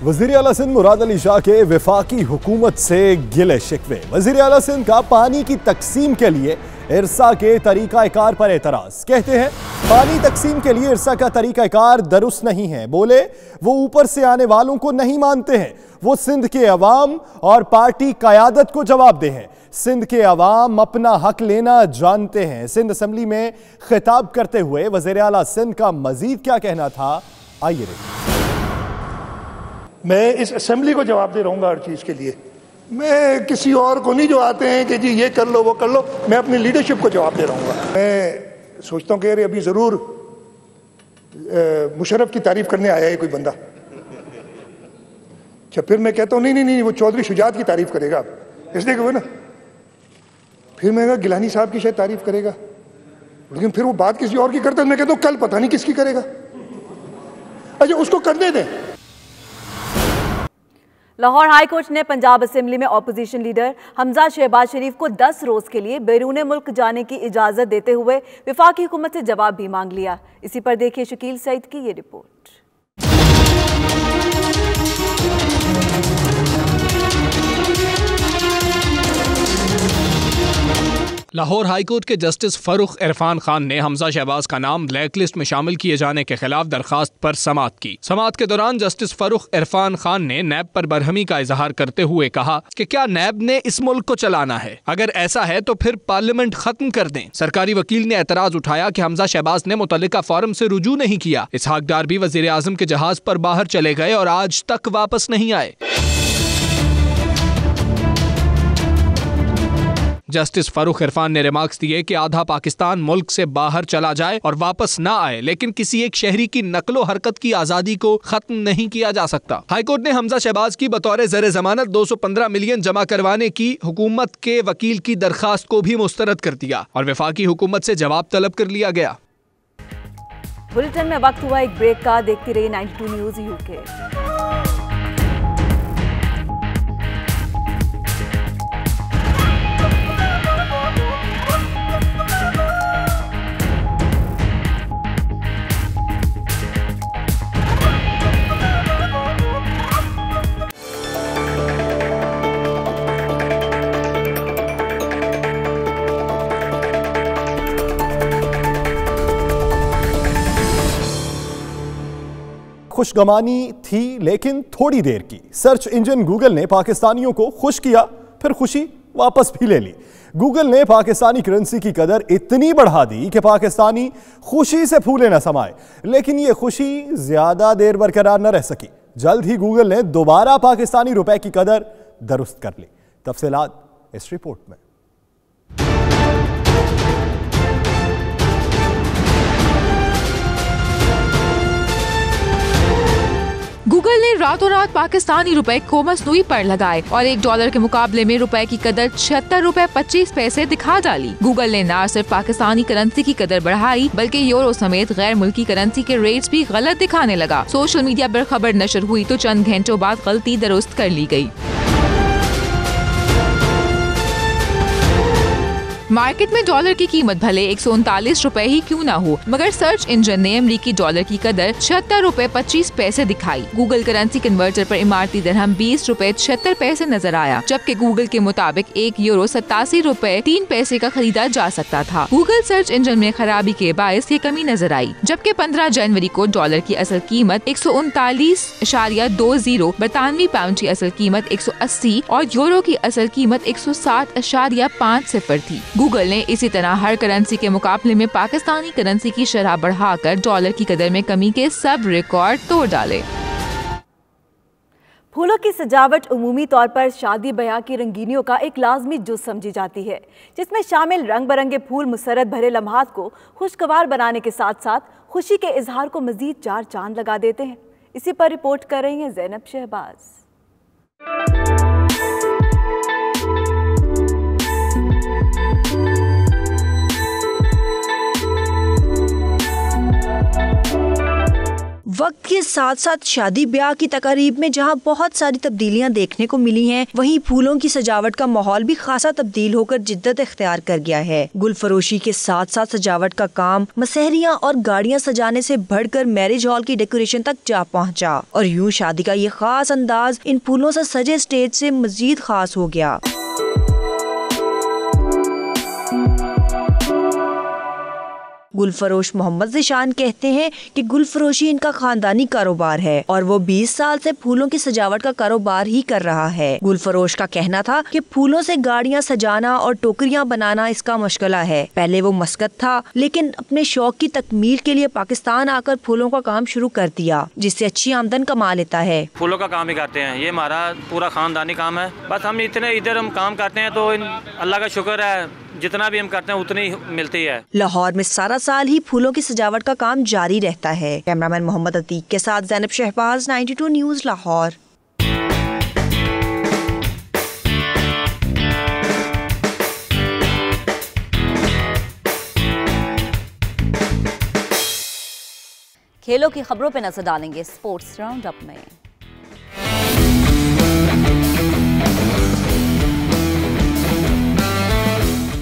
वज़ीर आला सिंध मुराद अली शाह के वफाकी हुकूमत से गिले शिकवे। वज़ीर आला सिंध का पानी की तकसीम के लिए इरसा के तरीक़ाकार पर एतराज़। कहते हैं पानी तकसीम के लिए इरसा का तरीक़ाकार दुरुस्त नहीं है। बोले वो ऊपर से आने वालों को नहीं मानते हैं, वो सिंध के अवाम और पार्टी क़यादत को जवाबदेह हैं। सिंध के अवाम अपना हक लेना जानते हैं। सिंध असम्बली में खिताब करते हुए वज़ीर आला सिंध का मजीद क्या कहना था, आइए देखिए। मैं इस असेंबली को जवाबदेह रहूंगा हर चीज़ के लिए। मैं किसी और को नहीं जो आते हैं कि जी ये कर लो वो कर लो, मैं अपनी लीडरशिप को जवाबदेह रहूंगा। मैं सोचता हूँ कि अभी ज़रूर मुशर्रफ की तारीफ करने आया है कोई बंदा, अच्छा फिर मैं कहता हूँ नहीं वो चौधरी शुजात की तारीफ करेगा, इसलिए कि ना फिर मैं कहा गिलानी साहब की शायद तारीफ करेगा, लेकिन फिर वो बात किसी और की करता है, मैं कहता हूँ कल पता नहीं किसकी करेगा। अच्छा उसको करने दें। लाहौर हाई कोर्ट ने पंजाब असेंबली में ऑपोजिशन लीडर हमजा शहबाज शरीफ को 10 रोज के लिए बैरून मुल्क जाने की इजाजत देते हुए वफाकी हुकूमत से जवाब भी मांग लिया। इसी पर देखिए शकील सईद की ये रिपोर्ट। लाहौर हाईकोर्ट के जस्टिस फरूख इरफान खान ने हमजा शहबाज का नाम ब्लैक लिस्ट में शामिल किए जाने के खिलाफ दरखास्त पर समाअत की। समाअत के दौरान जस्टिस फरूख इरफान खान ने नैब पर बरहमी का इजहार करते हुए कहा कि क्या नैब ने इस मुल्क को चलाना है? अगर ऐसा है तो फिर पार्लियामेंट खत्म कर दें। सरकारी वकील ने एतराज उठाया कि हमजा शहबाज ने मुतल्लिका फॉरम से रुजू नहीं किया। इसहाक डार भी वजीर आजम के जहाज पर बाहर चले गए और आज तक वापस नहीं आए। जस्टिस फरूख इरफान ने रिमार्क्स दिए कि आधा पाकिस्तान मुल्क से बाहर चला जाए और वापस ना आए, लेकिन किसी एक शहरी की नकलो हरकत की आजादी को खत्म नहीं किया जा सकता। हाईकोर्ट ने हमजा शहबाज की बतौर ज़र जमानत 215 मिलियन जमा करवाने की हुकूमत के वकील की दरखास्त को भी मुस्तरद कर दिया और वफाकी हुकूमत से जवाब तलब कर लिया गया। बुलेटिन में वक्त हुआ एक ब्रेक का। देखती रहिए 92 न्यूज़ यूके। खुशगमानी थी लेकिन थोड़ी देर की। सर्च इंजन गूगल ने पाकिस्तानियों को खुश किया, फिर खुशी वापस भी ले ली। गूगल ने पाकिस्तानी करेंसी की कदर इतनी बढ़ा दी कि पाकिस्तानी खुशी से फूले न समाए, लेकिन ये खुशी ज्यादा देर बरकरार न रह सकी। जल्द ही गूगल ने दोबारा पाकिस्तानी रुपए की कदर दुरुस्त कर ली। तफसीलात इस रिपोर्ट में। गूगल ने रातों रात पाकिस्तानी रुपए को मसनूई पर लगाए और $1 के मुकाबले में रुपए की कदर 76 रुपए 25 पैसे दिखा डाली। गूगल ने न सिर्फ पाकिस्तानी करेंसी की कदर बढ़ाई बल्कि यूरो समेत गैर मुल्की करेंसी के रेट्स भी गलत दिखाने लगा। सोशल मीडिया पर खबर नशर हुई तो चंद घंटों बाद गलती दुरुस्त कर ली गई। मार्केट में डॉलर की कीमत भले 139 रुपए ही क्यों न हो, मगर सर्च इंजन ने अमेरिकी डॉलर की कदर 76 रुपए 25 पैसे दिखाई। गूगल करेंसी कन्वर्टर पर इमारती दरहम 20 रुपए 76 पैसे नजर आया, जबकि गूगल के मुताबिक 1 यूरो 87 रुपए 3 पैसे का खरीदा जा सकता था। गूगल सर्च इंजन में खराबी के बायस ये कमी नजर आई, जबकि 15 जनवरी को डॉलर की असल कीमत 139.20, बरतानवी पाउंड की असल कीमत 180 और यूरो की असल कीमत 160.50 थी। गूगल ने इसी तरह हर करेंसी के मुकाबले में पाकिस्तानी करेंसी की शरह बढ़ाकर डॉलर की कदर में कमी के सब रिकॉर्ड तोड़ डाले। फूलों की सजावट उमूमी तौर पर शादी ब्याह की रंगीनियों का एक लाजमी जुज़ समझी जाती है, जिसमें शामिल रंग बिरंगे फूल मुसर्रत भरे लम्हात को खुशगवार बनाने के साथ साथ खुशी के इजहार को मजीद चार चांद लगा देते हैं। इसी पर रिपोर्ट कर रही हैं ज़ैनब शहबाज। वक्त के साथ साथ शादी ब्याह की तकारीब में जहां बहुत सारी तब्दीलियां देखने को मिली हैं, वहीं फूलों की सजावट का माहौल भी खासा तब्दील होकर जिद्दत इख्तियार कर गया है। गुल फरोशी के साथ साथ सजावट का काम मसहरियां और गाड़ियां सजाने से बढ़कर मैरिज हॉल की डेकोरेशन तक जा पहुंचा और यूं शादी का ये खास अंदाज इन फूलों से सजे स्टेज से मजीद खास हो गया। गुलफरोश मोहम्मद ज़िशान कहते हैं कि गुलफरोशी इनका खानदानी कारोबार है और वो 20 साल से फूलों की सजावट का कारोबार ही कर रहा है। गुलफरोश का कहना था कि फूलों से गाड़ियां सजाना और टोकरियां बनाना इसका मुश्किल है। पहले वो मस्कत था, लेकिन अपने शौक की तकमील के लिए पाकिस्तान आकर फूलों का काम शुरू कर दिया, जिससे अच्छी आमदन कमा लेता है। फूलों का काम ही करते हैं, ये हमारा पूरा खानदानी काम है। बस हम इतने इधर हम काम करते हैं तो अल्लाह का शुक्र है, जितना भी हम करते हैं उतनी मिलती है। लाहौर में सारा साल ही फूलों की सजावट का काम जारी रहता है। कैमरामैन मोहम्मद अतीक के साथ ज़ैनब शहबाज, 92 न्यूज़ लाहौर। खेलों की खबरों पे नजर डालेंगे स्पोर्ट्स राउंड अप में।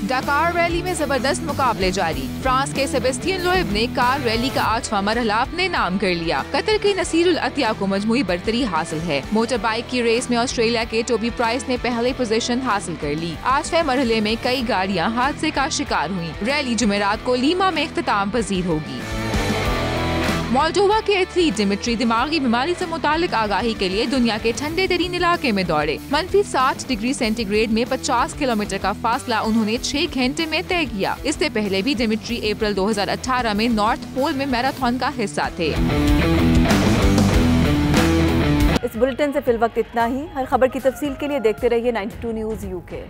डकार रैली में जबरदस्त मुकाबले जारी। फ्रांस के सेबेस्टियन लोएब ने कार रैली का 8वां मरहला अपने नाम कर लिया। कतर के नसीरुल अतिया को मजमूई बरतरी हासिल है। मोटर बाइक की रेस में ऑस्ट्रेलिया के टोबी प्राइस ने पहले पोजीशन हासिल कर ली। 8वें मरहले में कई गाड़ियां हादसे का शिकार हुई। रैली जुमेरात को लीमा में इख्तिताम पजीर होगी। मोल्डोवा के एथलीट दिमित्री दिमागी बीमारी से मुतालिक आगाही के लिए दुनिया के ठंडे तरीन इलाके में दौड़े। -60 डिग्री सेंटीग्रेड में 50 किलोमीटर का फासला उन्होंने 6 घंटे में तय किया। इससे पहले भी दिमित्री अप्रैल 2018 में नॉर्थ पोल में मैराथन का हिस्सा थे। इस बुलेटिन से फिल वक्त इतना ही। हर खबर की तफसील के लिए देखते रहिए 92 न्यूज़ UK।